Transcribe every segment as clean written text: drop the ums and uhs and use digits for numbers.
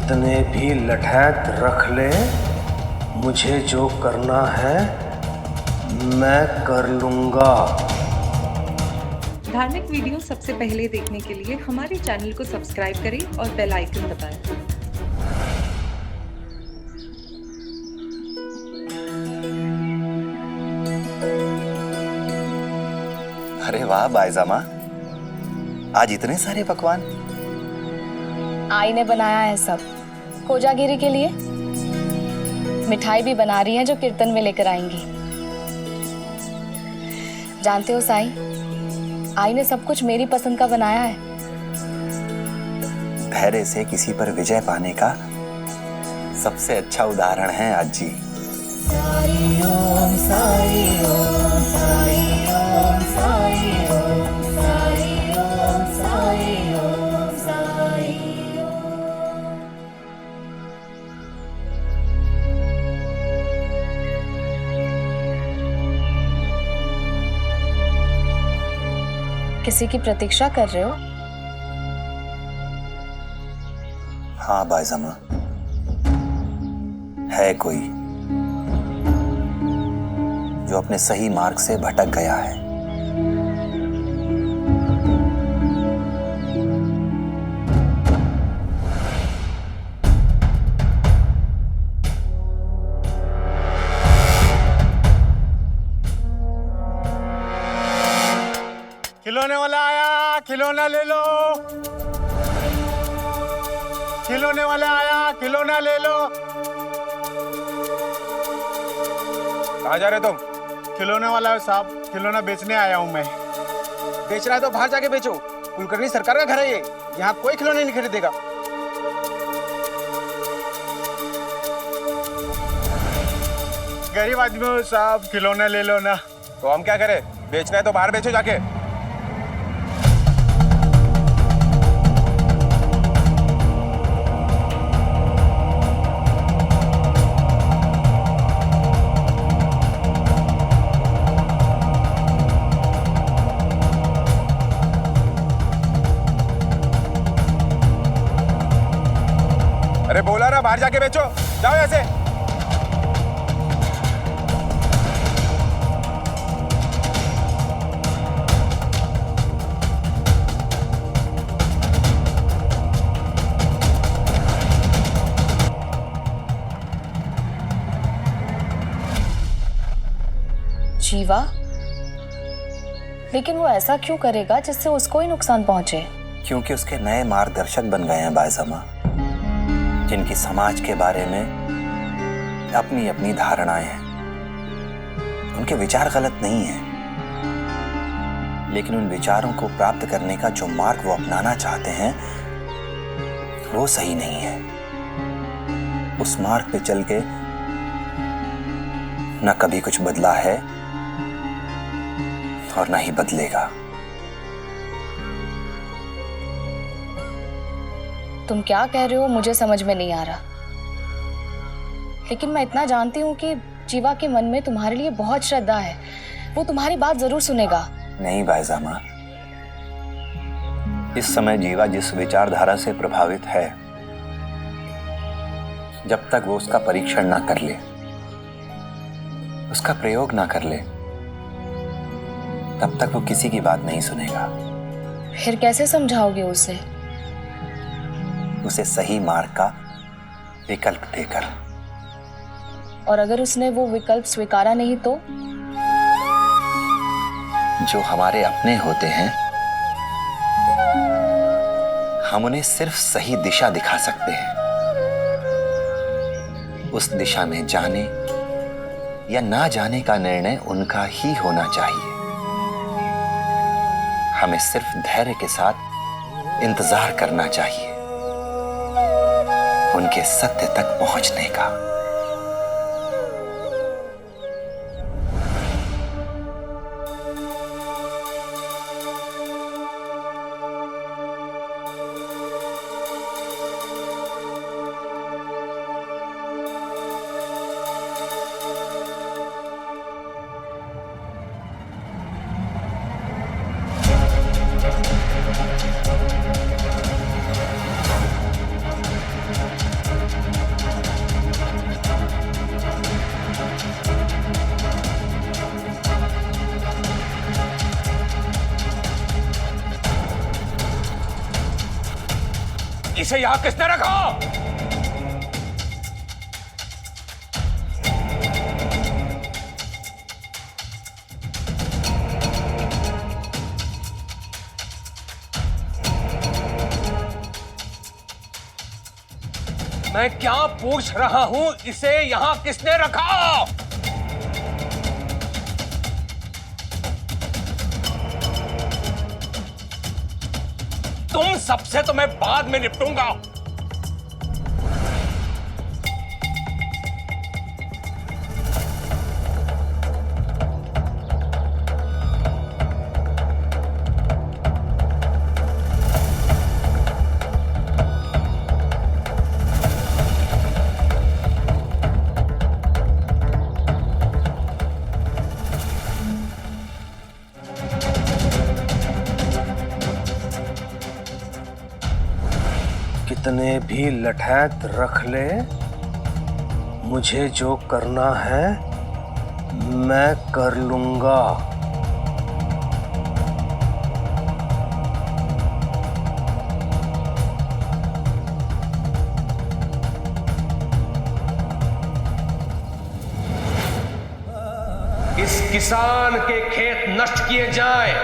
जितने भी लठैत रख ले, मुझे जो करना है मैं कर लूँगा। धार्मिक वीडियो सबसे पहले देखने के लिए हमारे चैनल को सब्सक्राइब करें और बेल आइकन दबाएं। अरे वाह बायजामा, आज इतने सारे पकवान। आई ने बनाया है सब कोजागिरी के लिए। मिठाई भी बना रही है जो कीर्तन में लेकर आएंगी। जानते हो साईं, आई ने सब कुछ मेरी पसंद का बनाया है। धैर्य से किसी पर विजय पाने का सबसे अच्छा उदाहरण है आज जी। साई ओम साई ओम साई ओम साई ओम साई ओम साई ओम साई ओम। किसी की प्रतीक्षा कर रहे हो? हाँ बायजामा, है कोई जो अपने सही मार्ग से भटक गया है। खिलौने वाला आया, खिलौना ले लो। खिलौने वाला आया, खिलौना ले लो। कहाँ जा रहे तुम? खिलौने वाला है साहब, खिलौना बेचने आया हूँ मैं। बेच रहा है तो बाहर जाके बेचो। कुलकर्णी सरकार का घर है ये, यहाँ कोई खिलौने नहीं खरीदेगा। गरीब आदमी हो साहब, खिलौना ले लो ना। तो हम क्या करें? बेचना है तो बाहर बेचो जाके। अरे बोला ना बाहर जाके बेचो, जाओ ऐसे। जीवा, लेकिन वो ऐसा क्यों करेगा जिससे उसको ही नुकसान पहुंचे? क्योंकि उसके नए मार्गदर्शक बन गए हैं बायजामा, जिनकी समाज के बारे में अपनी अपनी धारणाएं हैं। उनके विचार गलत नहीं हैं, लेकिन उन विचारों को प्राप्त करने का जो मार्ग वो अपनाना चाहते हैं वो सही नहीं है। उस मार्ग पे चल के न कभी कुछ बदला है और न ही बदलेगा। तुम क्या कह रहे हो मुझे समझ में नहीं आ रहा, लेकिन मैं इतना जानती हूँ कि जीवा के मन में तुम्हारे लिए बहुत श्रद्धा है। वो तुम्हारी बात जरूर सुनेगा। नहीं बायजामा, इस समय जीवा जिस विचारधारा से प्रभावित है, जब तक वो उसका परीक्षण ना कर ले, उसका प्रयोग ना कर ले, तब तक वो किसी की बात नहीं सुनेगा। फिर कैसे समझाओगे उसे? उसे सही मार्ग का विकल्प देकर। और अगर उसने वो विकल्प स्वीकारा नहीं तो? जो हमारे अपने होते हैं, हम उन्हें सिर्फ सही दिशा दिखा सकते हैं। उस दिशा में जाने या ना जाने का निर्णय उनका ही होना चाहिए। हमें सिर्फ धैर्य के साथ इंतजार करना चाहिए उनके सत्य तक पहुंचने का। इसे यहां किसने रखा? मैं क्या पूछ रहा हूं, इसे यहां किसने रखा? तुम सबसे तो मैं बाद में निपटूंगा। कितने भी लठैत रख ले, मुझे जो करना है मैं कर लूंगा। इस किसान के खेत नष्ट किए जाएं,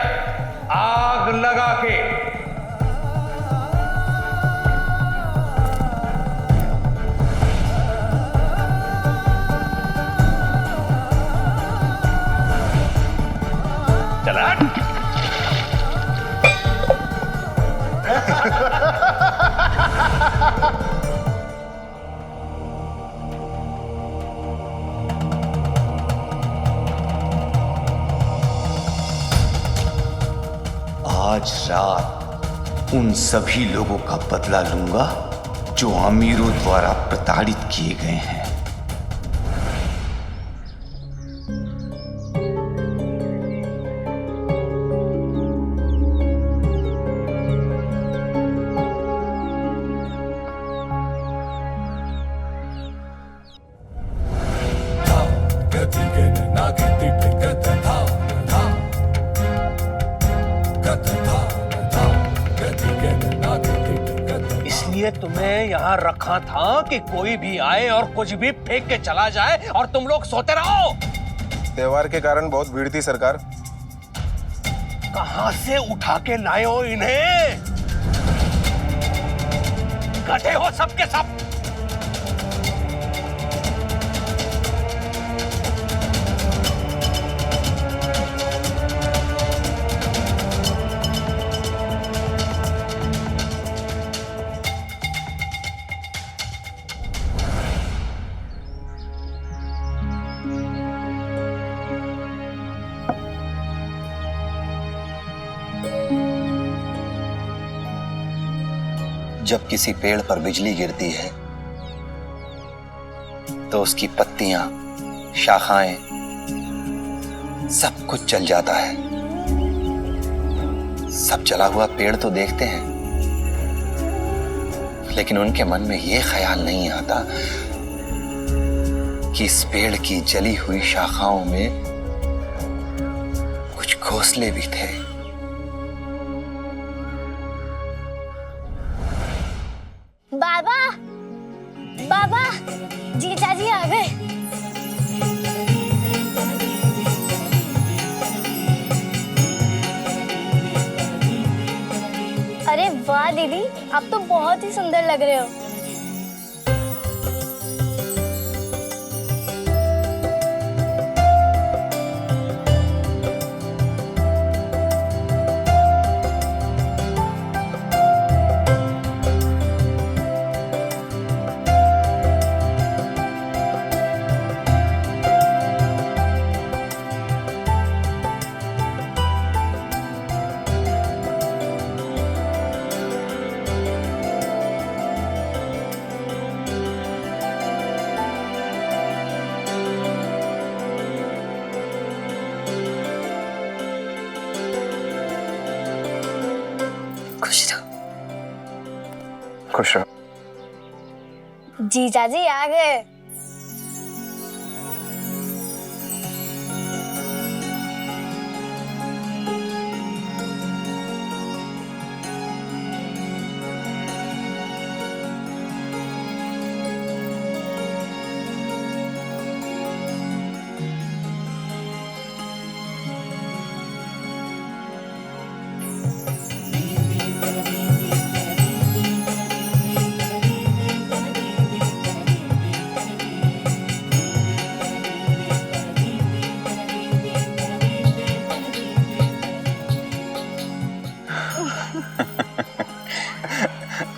आग लगा के। चला। आज रात उन सभी लोगों का बदला लूंगा जो अमीरों द्वारा प्रताड़ित किए गए हैं। इसलिए तुम्हें यहाँ रखा था कि कोई भी आए और कुछ भी फेंक के चला जाए और तुम लोग सोते रहो। त्योहार के कारण बहुत भीड़ थी सरकार। कहां से उठा के लाए हो इन्हें? गधे हो सबके सब। जब किसी पेड़ पर बिजली गिरती है तो उसकी पत्तियां, शाखाएं, सब कुछ जल जाता है। सब जला हुआ पेड़ तो देखते हैं, लेकिन उनके मन में यह ख्याल नहीं आता कि इस पेड़ की जली हुई शाखाओं में कुछ घोंसले भी थे। बाबा, बाबा, जीजा जी आ गए। अरे वाह दीदी, आप तो बहुत ही सुंदर लग रहे हो। खुश रहो, खुश रहो। जीजा जी आ गए।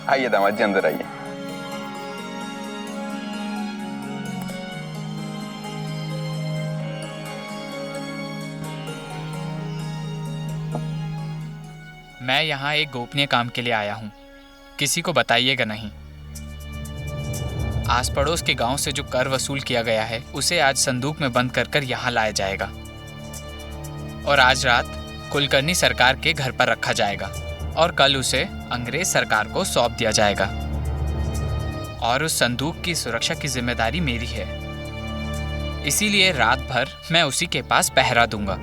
आइए दामाद जी, अंदर आइए। मैं यहाँ एक गोपनीय काम के लिए आया हूँ, किसी को बताइएगा नहीं। आस पड़ोस के गांव से जो कर वसूल किया गया है उसे आज संदूक में बंद कर कर यहाँ लाया जाएगा और आज रात कुलकर्णी सरकार के घर पर रखा जाएगा और कल उसे अंग्रेज सरकार को सौंप दिया जाएगा और उस संदूक की सुरक्षा की जिम्मेदारी मेरी है। इसीलिए रात भर मैं उसी के पास पहरा दूंगा।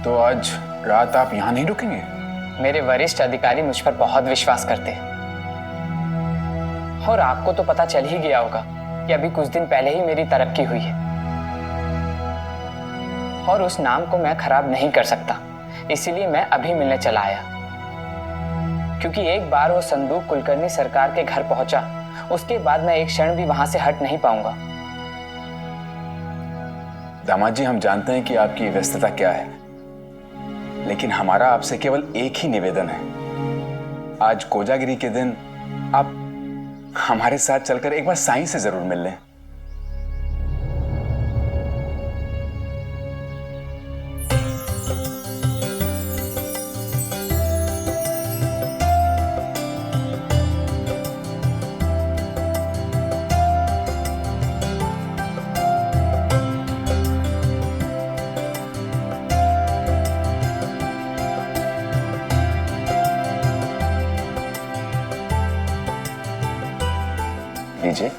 तो आज रात आप यहाँ नहीं रुकेंगे? मेरे वरिष्ठ अधिकारी मुझ पर बहुत विश्वास करते हैं और आपको तो पता चल ही गया होगा कि अभी कुछ दिन पहले ही मेरी तरक्की हुई है और उस नाम को मैं खराब नहीं कर सकता। इसीलिए मैं अभी मिलने चला आया, क्योंकि एक बार वो संदूक कुलकर्णी सरकार के घर पहुंचा, उसके बाद मैं एक क्षण भी वहां से हट नहीं पाऊंगा। दामाद जी, हम जानते हैं कि आपकी व्यस्तता क्या है, लेकिन हमारा आपसे केवल एक ही निवेदन है। आज कोजागिरी के दिन आप हमारे साथ चलकर एक बार साईं से जरूर मिल लें। लीजिए।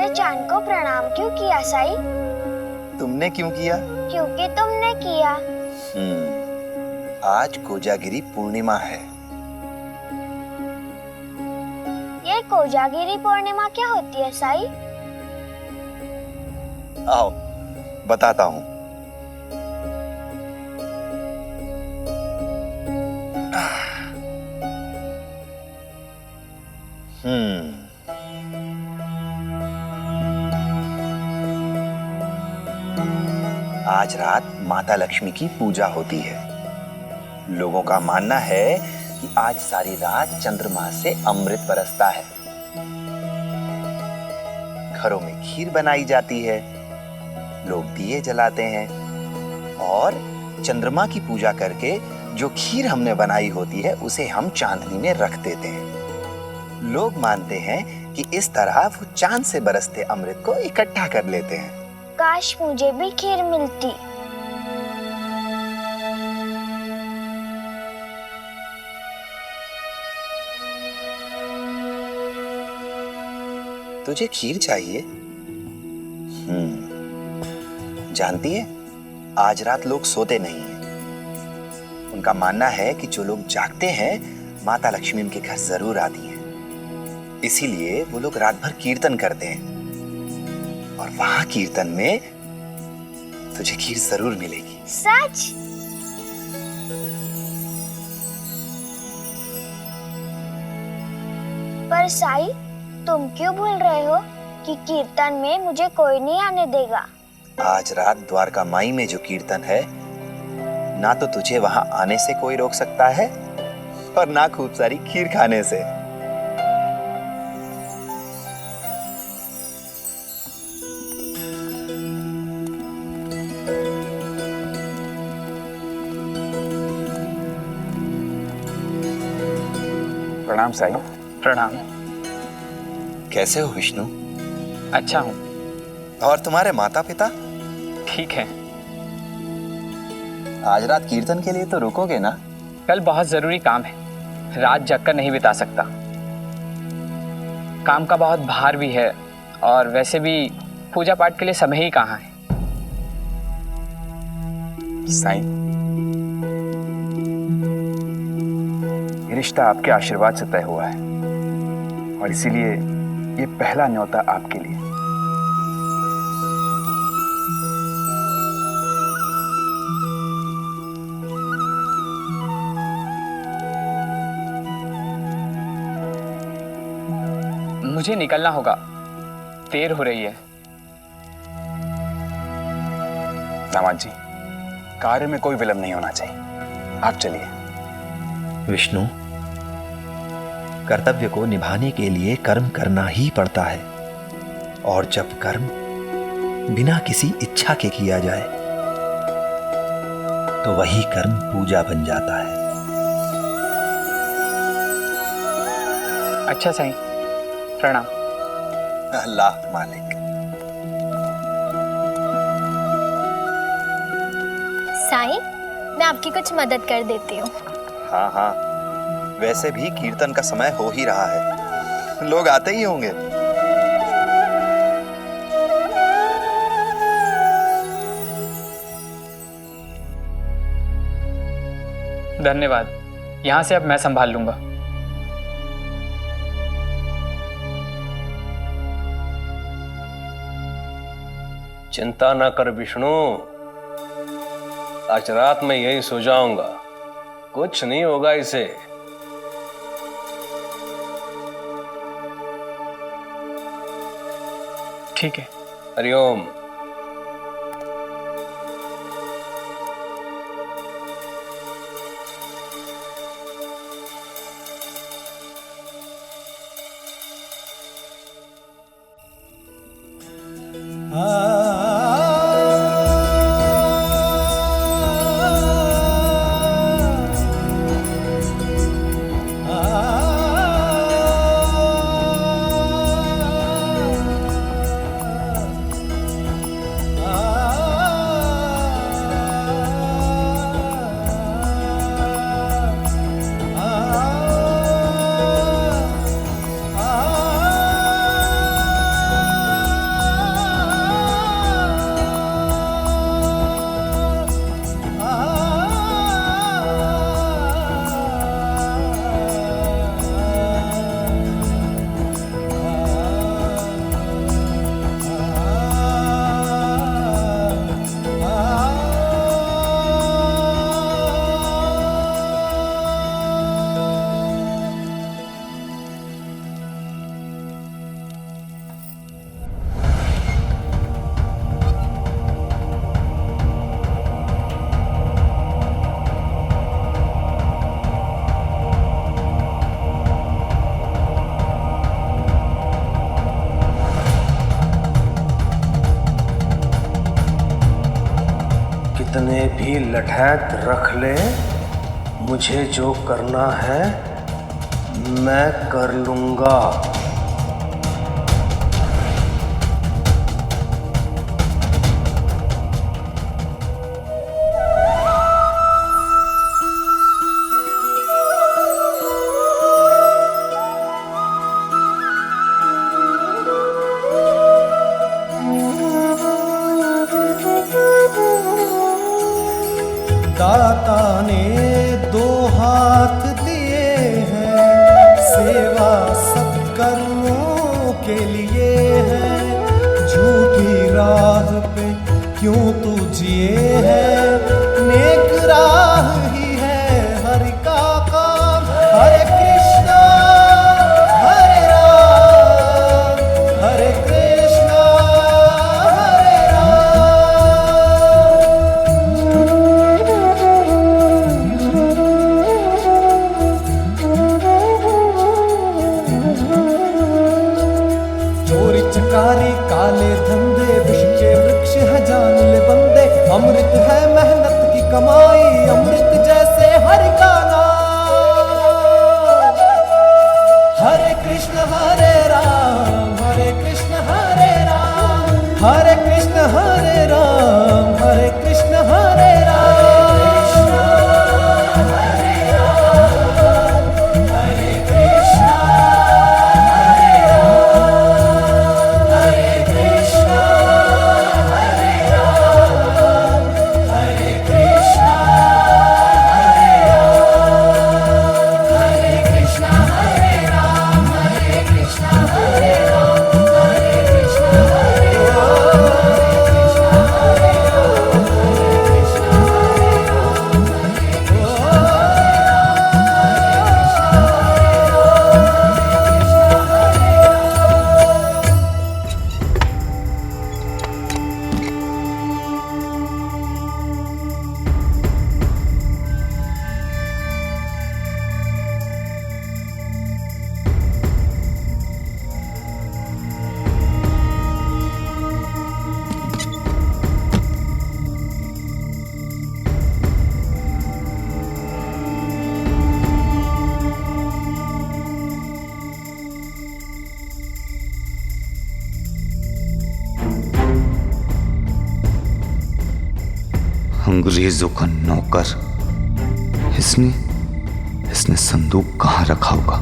चांद को प्रणाम क्यों किया साई? तुमने क्यों किया? क्योंकि तुमने किया। आज कोजागिरी पूर्णिमा है। ये कोजागिरी पूर्णिमा क्या होती है साई? आओ बताता हूँ। आज रात माता लक्ष्मी की पूजा होती है। लोगों का मानना है कि आज सारी रात चंद्रमा से अमृत बरसता है। घरों में खीर बनाई जाती है, लोग दिए जलाते हैं और चंद्रमा की पूजा करके जो खीर हमने बनाई होती है उसे हम चांदनी में रख देते हैं। लोग मानते हैं कि इस तरह वो चांद से बरसते अमृत को इकट्ठा कर लेते हैं। काश मुझे भी खीर मिलती। तुझे खीर चाहिए? जानती है, आज रात लोग सोते नहीं हैं। उनका मानना है कि जो लोग जागते हैं माता लक्ष्मी उनके घर जरूर आती हैं। इसीलिए वो लोग रात भर कीर्तन करते हैं और वहां कीर्तन में तुझे खीर जरूर मिलेगी। सच? पर साई, तुम क्यों भूल रहे हो कि कीर्तन में मुझे कोई नहीं आने देगा? आज रात द्वारका माई में जो कीर्तन है, ना तो तुझे वहां आने से कोई रोक सकता है, और ना खूब सारी खीर खाने से। प्रणाम साईं। प्रणाम। कैसे हो विष्णु? अच्छा हूँ। और तुम्हारे माता पिता? ठीक है। आज रात कीर्तन के लिए तो रुकोगे ना? कल बहुत जरूरी काम है, रात जगकर नहीं बिता सकता। काम का बहुत भार भी है और वैसे भी पूजा पाठ के लिए समय ही कहाँ है। साईं, ये रिश्ता आपके आशीर्वाद से तय हुआ है और इसीलिए ये पहला न्योता आपके लिए। मुझे निकलना होगा, देर हो रही है। दामाद जी, कार्य में कोई विलंब नहीं होना चाहिए, आप चलिए। विष्णु, कर्तव्य को निभाने के लिए कर्म करना ही पड़ता है, और जब कर्म बिना किसी इच्छा के किया जाए तो वही कर्म पूजा बन जाता है। अच्छा साईं, प्रणाम। अल्लाह मालिक। साईं, मैं आपकी कुछ मदद कर देती हूँ। हाँ हाँ, वैसे भी कीर्तन का समय हो ही रहा है, लोग आते ही होंगे। धन्यवाद, यहाँ से अब मैं संभाल लूंगा। चिंता ना कर विष्णु, आज रात में यही सो जाऊंगा, कुछ नहीं होगा इसे। ठीक है। हरिओम। कितने भी लठैत रख ले, मुझे जो करना है मैं कर लूंगा। दाता ने दो हाथ दिए हैं, सेवा सत्कर्मों के लिए है। झूठी राह पे क्यों तू जिए है, नेक राह ही है हरि का काम। हरे कृष्णा हरे राम, हरे कृष्णा हरे राम। काले धंधे, विष के वृक्ष है जान ले बंदे, अमृत है मेहनत की कमाई, अमृत जैसे हरि का नाम। हरे कृष्ण हरे राम, हरे कृष्ण हरे राम, हरे कृष्ण हरे राम, हरे कृष्ण हरे राम। अंग्रेजों का नौकर, इसने संदूक कहां रखा होगा?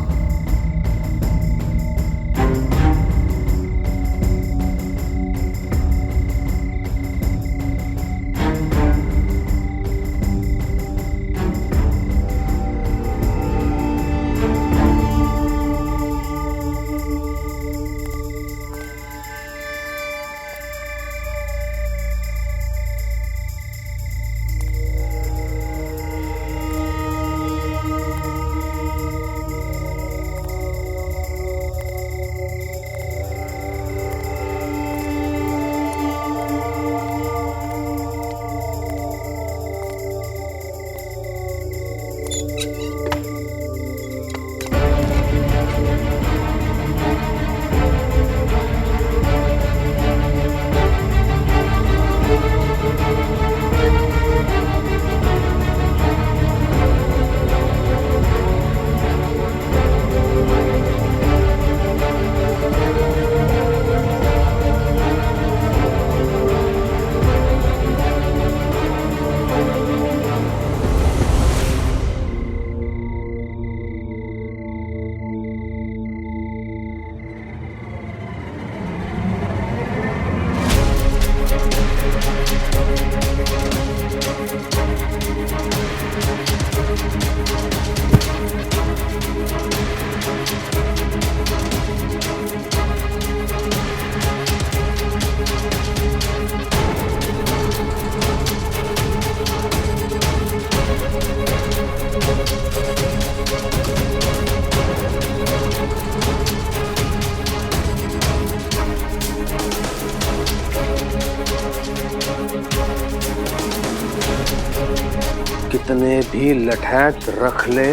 कितने भी लठैत रख ले,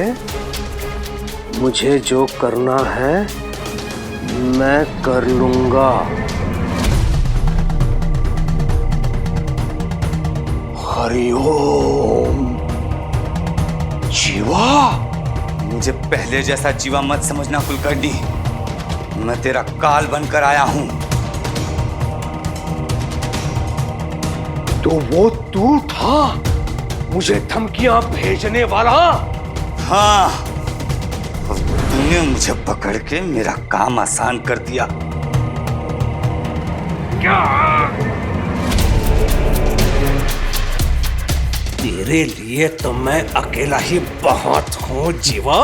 मुझे जो करना है मैं कर लूंगा। हरिओम। जीवा? मुझे पहले जैसा जीवा मत समझना कुलकर्णी, मैं तेरा काल बनकर आया हूं। तो वो तू था मुझे धमकियां भेजने वाला? हाँ, और तूने मुझे पकड़ के मेरा काम आसान कर दिया। क्या? तेरे लिए तो मैं अकेला ही बहुत हूं जीवा।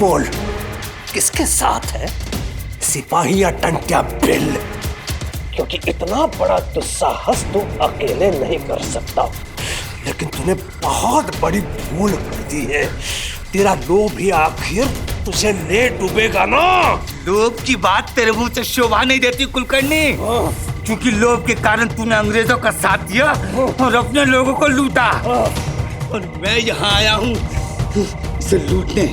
बोल, किसके साथ है, सिपाही या टंट्या बिल? क्योंकि इतना बड़ा दुस्साहस तू अकेले नहीं कर सकता, लेकिन तूने बहुत बड़ी भूल कर दी है। तेरा लोभ ही आखिर तुझे ले डूबेगा ना। लोभ की बात तेरे मुंह से शोभा नहीं देती कुलकर्णी, क्योंकि लोभ के कारण तूने अंग्रेजों का साथ दिया और अपने लोगों को लूटा। और मैं यहाँ आया हूँ इसे लूटने,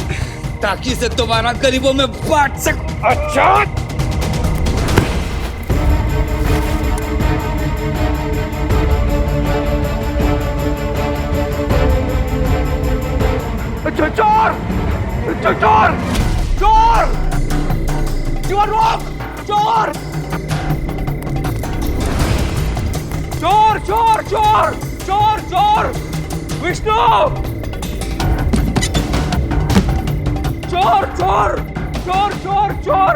ताकि इसे दोबारा गरीबों में बांट सकूं। अच्छा, चोर चोर चोर चोर रोक चोर चोर चोर चोर चोर चोर विष्णु चोर चोर चोर चोर चोर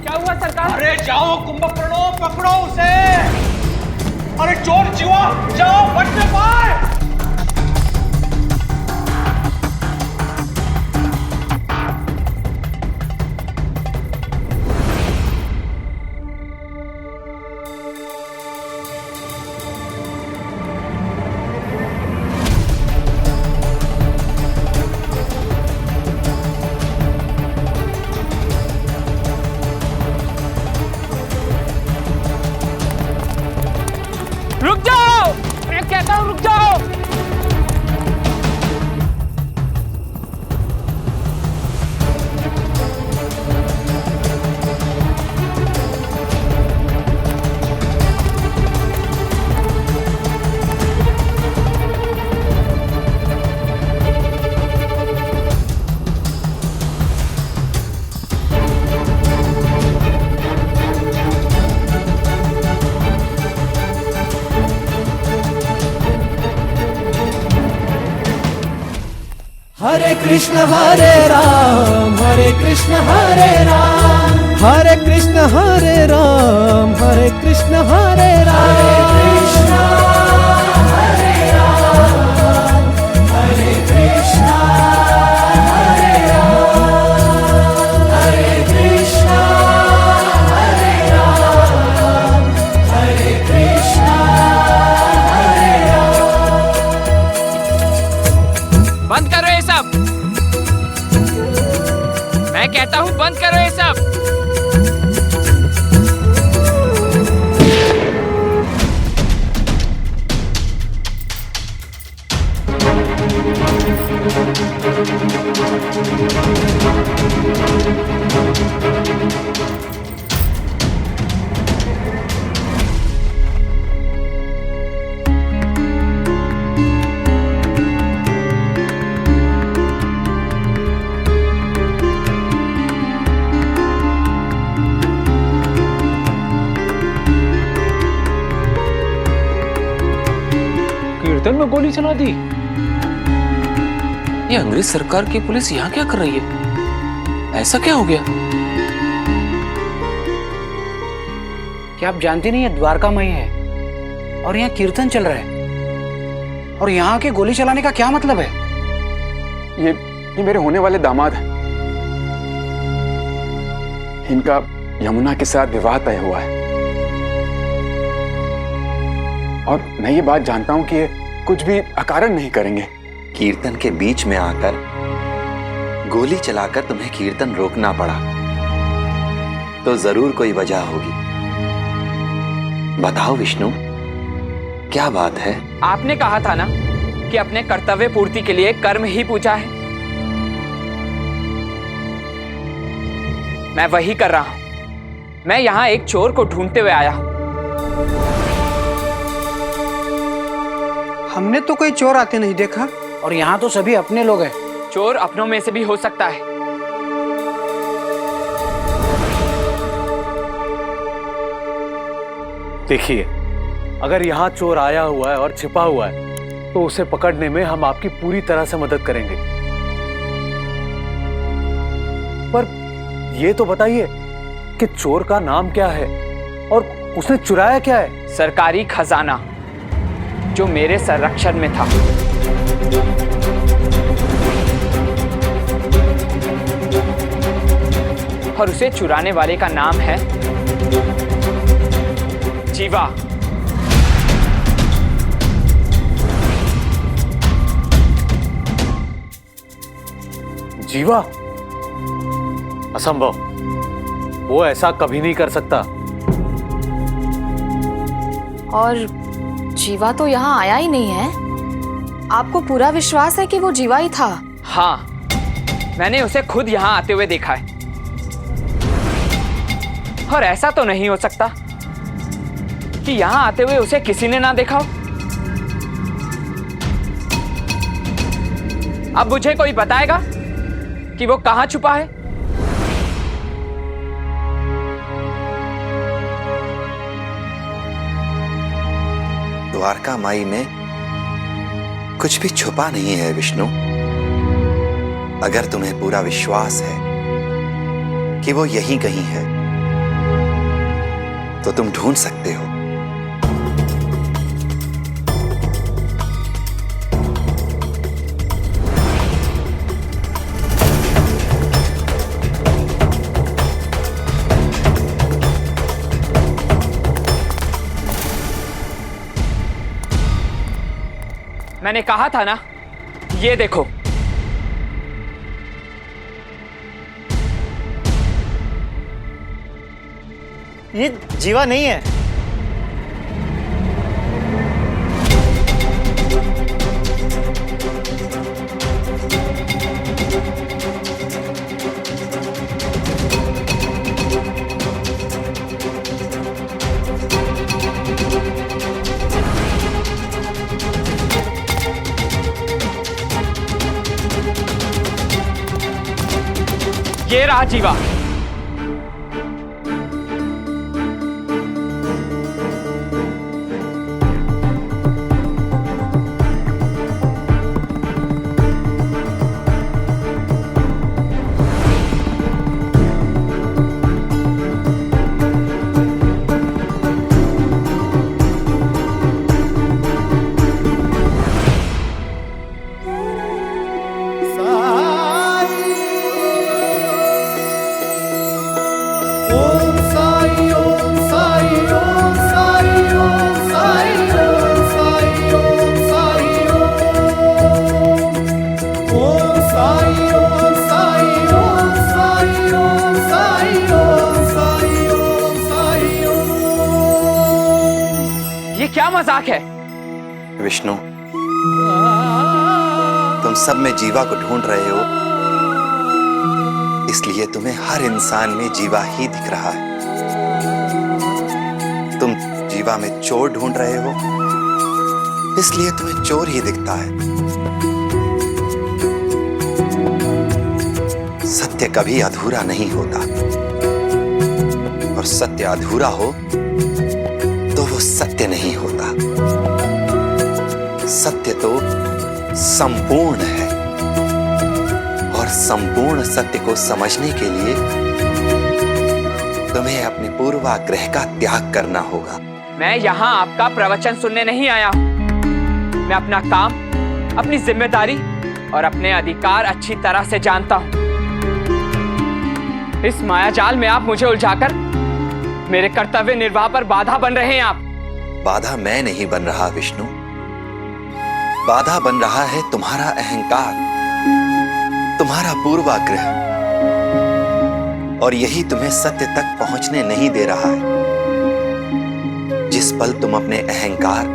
क्या हुआ सरकार? अरे जाओ कुंभकर्णों पकड़ो उसे। अरे चोर जीवा जाओ बच न पाए। रुक जाओ, मैं कहता हूँ रुक जाओ। हरे कृष्ण हरे राम हरे कृष्ण हरे राम हरे कृष्ण हरे राम हरे कृष्ण हरे राम हरे कृष्ण हरे राम हरे कृष्ण हरे राम हरे कृष्ण हरे राम। बंद करो ये सब। मैं कहता हूँ बंद करो ये सब। कीर्तन में गोली चला दी। ये अंग्रेज सरकार की पुलिस यहाँ क्या कर रही है? ऐसा क्या हो गया? क्या आप जानते नहीं, ये द्वारकामयी है और यहाँ कीर्तन चल रहा है, और यहाँ के गोली चलाने का क्या मतलब है? ये मेरे होने वाले दामाद हैं। इनका यमुना के साथ विवाह तय हुआ है, और मैं ये बात जानता हूं कि ये कुछ भी अकारण नहीं करेंगे। कीर्तन के बीच में आकर गोली चलाकर तुम्हें कीर्तन रोकना पड़ा तो जरूर कोई वजह होगी। बताओ विष्णु, क्या बात है? आपने कहा था ना कि अपने कर्तव्य पूर्ति के लिए कर्म ही पूजा है। मैं वही कर रहा हूं। मैं यहाँ एक चोर को ढूंढते हुए आया हूं। हमने तो कोई चोर आते नहीं देखा, और यहाँ तो सभी अपने लोग हैं। चोर अपनों में से भी हो सकता है। देखिए, अगर यहाँ चोर आया हुआ है और छिपा हुआ है तो उसे पकड़ने में हम आपकी पूरी तरह से मदद करेंगे। पर ये तो बताइए कि चोर का नाम क्या है और उसने चुराया क्या है? सरकारी खजाना जो मेरे संरक्षण में था। और उसे चुराने वाले का नाम है जीवा। जीवा? असंभव, वो ऐसा कभी नहीं कर सकता। और जीवा तो यहाँ आया ही नहीं है। आपको पूरा विश्वास है कि वो जीवा ही था? हाँ, मैंने उसे खुद यहाँ आते हुए देखा है। और ऐसा तो नहीं हो सकता कि यहाँ आते हुए उसे किसी ने ना देखा हो। अब मुझे कोई बताएगा कि वो कहां छुपा है? द्वारका माई में कुछ भी छुपा नहीं है विष्णु। अगर तुम्हें पूरा विश्वास है कि वो यहीं कहीं है तो तुम ढूंढ सकते हो। मैंने कहा था ना, ये देखो। ये जीवा नहीं है। ये रहा जीवा। क्या मजाक है? विष्णु, तुम सब में जीवा को ढूंढ रहे हो, इसलिए तुम्हें हर इंसान में जीवा ही दिख रहा है। तुम जीवा में चोर ढूंढ रहे हो, इसलिए तुम्हें चोर ही दिखता है। सत्य कभी अधूरा नहीं होता, और सत्य अधूरा हो तो वो सत्य नहीं होता। सत्य तो संपूर्ण है, और संपूर्ण सत्य को समझने के लिए तुम्हें अपने पूर्वाग्रह का त्याग करना होगा। मैं यहाँ आपका प्रवचन सुनने नहीं आया हूँ। मैं अपना काम, अपनी जिम्मेदारी और अपने अधिकार अच्छी तरह से जानता हूँ। इस मायाजाल में आप मुझे उलझाकर मेरे कर्तव्य निर्वाह पर बाधा बन रहे हैं। आप बाधा मैं नहीं बन रहा विष्णु, बाधा बन रहा है तुम्हारा अहंकार, तुम्हारा पूर्वाग्रह, और यही तुम्हें सत्य तक पहुंचने नहीं दे रहा है। जिस पल तुम अपने अहंकार,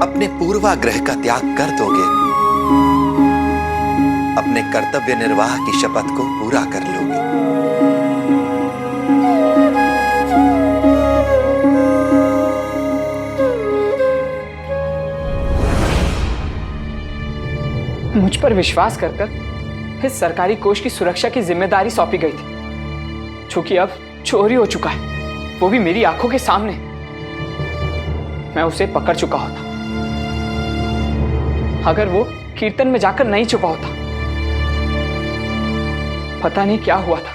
अपने पूर्वाग्रह का त्याग कर दोगे, अपने कर्तव्य निर्वाह की शपथ को पूरा कर लोगे। मुझ पर विश्वास कर इस सरकारी कोष की सुरक्षा की जिम्मेदारी सौंपी गई थी, चूंकि अब चोरी हो चुका है, वो भी मेरी आंखों के सामने। मैं उसे पकड़ चुका होता। अगर वो कीर्तन में जाकर नहीं छुपा होता, पता नहीं क्या हुआ था।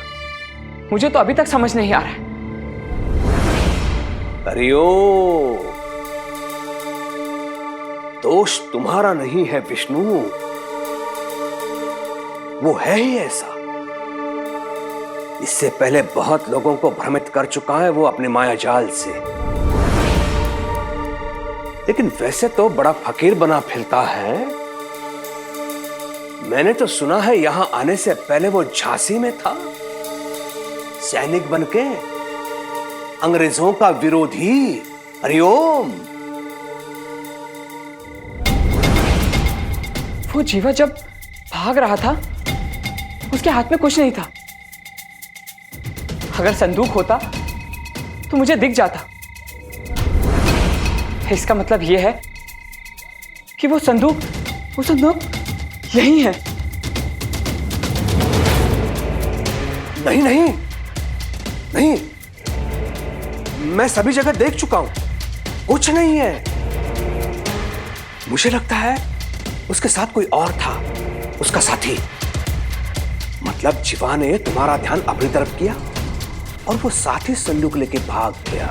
मुझे तो अभी तक समझ नहीं आ रहा है। हरिओम। दोष तुम्हारा नहीं है विष्णु, वो है ही ऐसा। इससे पहले बहुत लोगों को भ्रमित कर चुका है वो अपने मायाजाल से। लेकिन वैसे तो बड़ा फकीर बना फिरता है। मैंने तो सुना है यहां आने से पहले वो झांसी में था, सैनिक बनके, अंग्रेजों का विरोधी। हरिओम। वो जीवा जब भाग रहा था, उसके हाथ में कुछ नहीं था। अगर संदूक होता तो मुझे दिख जाता। इसका मतलब यह है कि वो संदूक यही है। नहीं नहीं नहीं, मैं सभी जगह देख चुका हूं, कुछ नहीं है। मुझे लगता है उसके साथ कोई और था, उसका साथी। मतलब जीवा ने तुम्हारा ध्यान अपनी तरफ किया और वो साथी संदूक लेके भाग गया।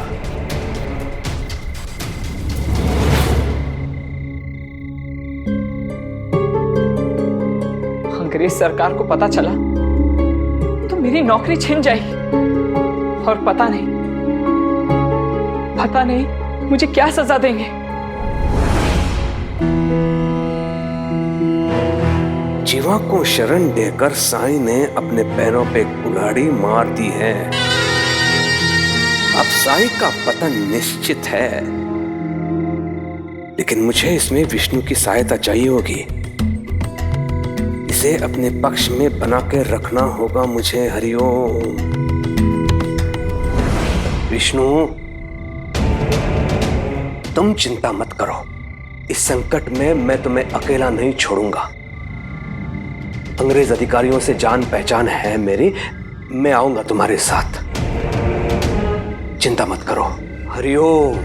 अंग्रेज सरकार को पता चला तो मेरी नौकरी छिन जाएगी, और पता नहीं मुझे क्या सजा देंगे। जीवा को शरण देकर साईं ने अपने पैरों पे कुल्हाड़ी मार दी है। अब साईं का पतन निश्चित है, लेकिन मुझे इसमें विष्णु की सहायता चाहिए होगी। इसे अपने पक्ष में बना के रखना होगा मुझे। हरिओम। विष्णु, तुम चिंता मत करो, इस संकट में मैं तुम्हें अकेला नहीं छोड़ूंगा। अंग्रेज अधिकारियों से जान पहचान है मेरी, मैं आऊंगा तुम्हारे साथ, चिंता मत करो। हरिओम।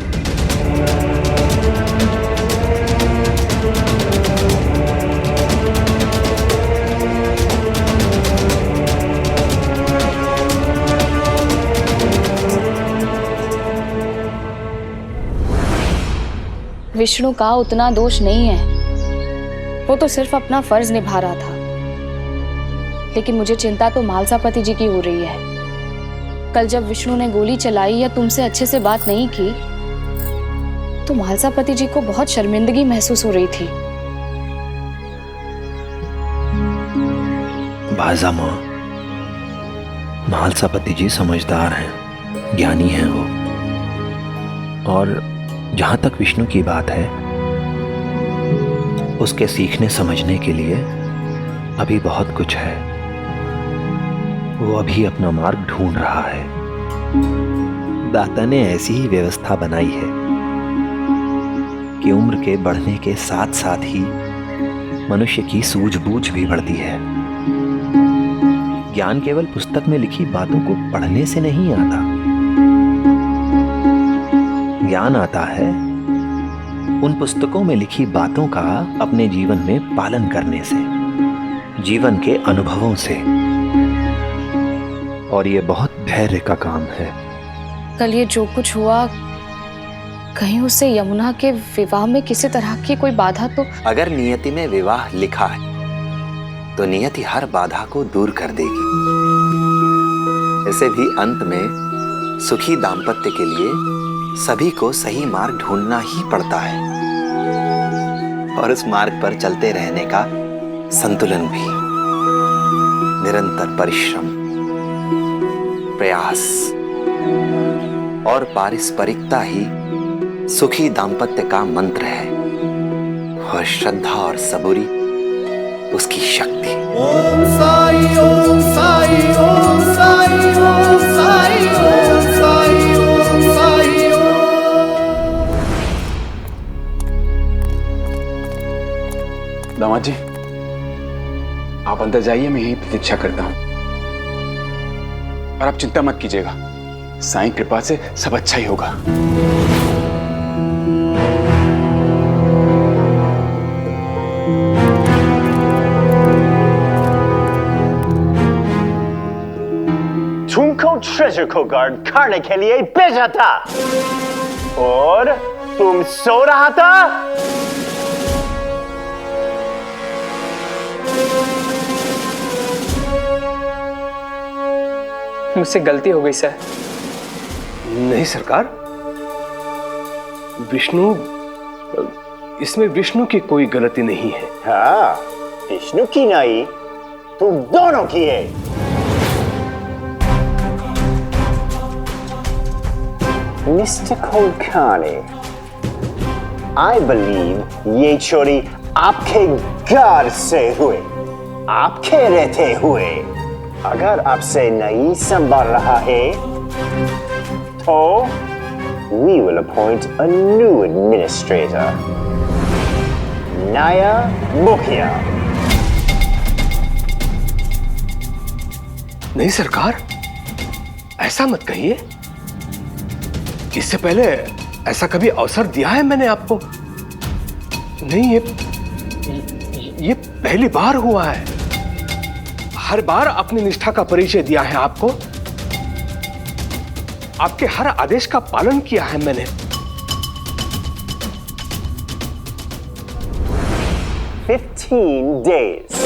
विष्णु का उतना दोष नहीं है, वो तो सिर्फ अपना फर्ज निभा रहा था। लेकिन मुझे चिंता तो मालसापति जी की हो रही है। कल जब विष्णु ने गोली चलाई या तुमसे अच्छे से बात नहीं की तो मालसापति जी को बहुत शर्मिंदगी महसूस हो रही थी। बाजा माँ, मालसापति जी समझदार हैं, ज्ञानी हैं वो। और जहां तक विष्णु की बात है, उसके सीखने समझने के लिए अभी बहुत कुछ है। वो अभी अपना मार्ग ढूंढ रहा है। दाता ने ऐसी ही व्यवस्था बनाई है कि उम्र के बढ़ने के साथ साथ ही मनुष्य की सूझबूझ भी बढ़ती है। ज्ञान केवल पुस्तक में लिखी बातों को पढ़ने से नहीं आता। ज्ञान आता है उन पुस्तकों में लिखी बातों का अपने जीवन में पालन करने से, जीवन के अनुभवों से। और ये बहुत धैर्य का काम है। कल ये जो कुछ हुआ, कहीं उससे यमुना के विवाह में किसी तरह की कोई बाधा तो? अगर नियति में विवाह लिखा है तो नियति हर बाधा को दूर कर देगी। ऐसे भी अंत में सुखी दाम्पत्य के लिए सभी को सही मार्ग ढूंढना ही पड़ता है, और उस मार्ग पर चलते रहने का संतुलन भी, निरंतर परिश्रम, प्रयास और पारस्परिकता ही सुखी दाम्पत्य का मंत्र है, और श्रद्धा और सबूरी उसकी शक्ति। ओम साई ओम साई ओम साई ओम साई ओम साई ओम साई ओम। दामाद जी, आप अंदर जाइए, मैं यहीं प्रतीक्षा करता हूं। और आप चिंता मत कीजिएगा, साईं कृपा से सब अच्छा ही होगा। तुमको ट्रेजर को गार्ड करने के लिए भेजा था और तुम सो रहा था। मुझसे गलती हो गई सर। नहीं सरकार, विष्णु, इसमें विष्णु की कोई गलती नहीं है। हाँ, विष्णु की नहीं, तुम दोनों की है। मिस्टर कोलकानी, आई बिलीव ये चोरी आपके घर से हुए, आपके रहते हुए। अगर आपसे नहीं संभाल रहा है तो we will appoint a new administrator, नया मुखिया। नहीं सरकार, ऐसा मत कहिए। इससे पहले ऐसा कभी अवसर दिया है मैंने आपको? नहीं, ये पहली बार हुआ है। हर बार अपनी निष्ठा का परिचय दिया है आपको। आपके हर आदेश का पालन किया है मैंने। days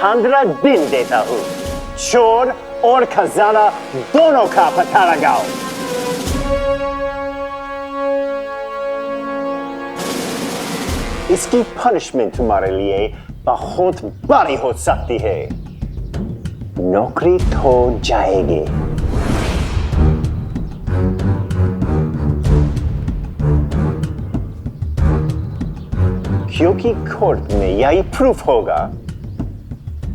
15 दिन देता हूं। चोर और खजाना दोनों का पता लगाओ। इसकी पनिशमेंट तुम्हारे लिए बहुत बड़ी हो सकती है। नौकरी खो जाएगी। क्योंकि कोर्ट में यही प्रूफ होगा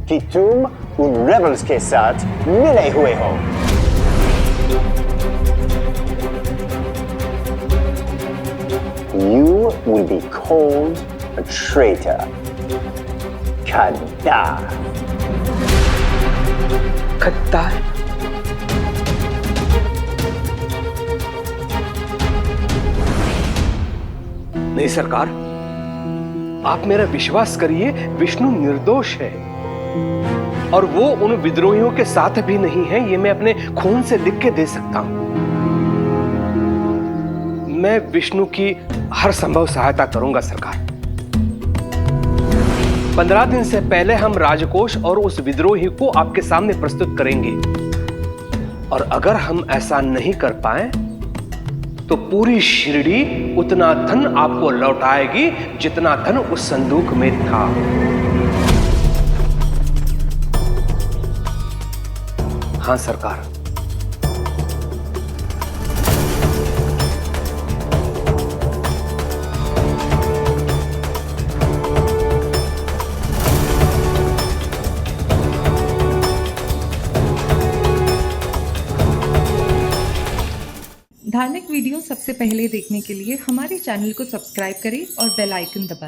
कि तुम उन रेबल्स के साथ मिले हुए हो। You will be called a traitor. गद्दार। गद्दार? नहीं सरकार, आप मेरा विश्वास करिए, विष्णु निर्दोष है और वो उन विद्रोहियों के साथ भी नहीं है। ये मैं अपने खून से लिख के दे सकता हूं। मैं विष्णु की हर संभव सहायता करूंगा सरकार। 15 दिन से पहले हम राजकोष और उस विद्रोही को आपके सामने प्रस्तुत करेंगे और अगर हम ऐसा नहीं कर पाए तो पूरी शिरडी उतना धन आपको लौटाएगी जितना धन उस संदूक में था। हाँ सरकार। धार्मिक वीडियो सबसे पहले देखने के लिए हमारे चैनल को सब्सक्राइब करें और बेल आइकन दबाएं।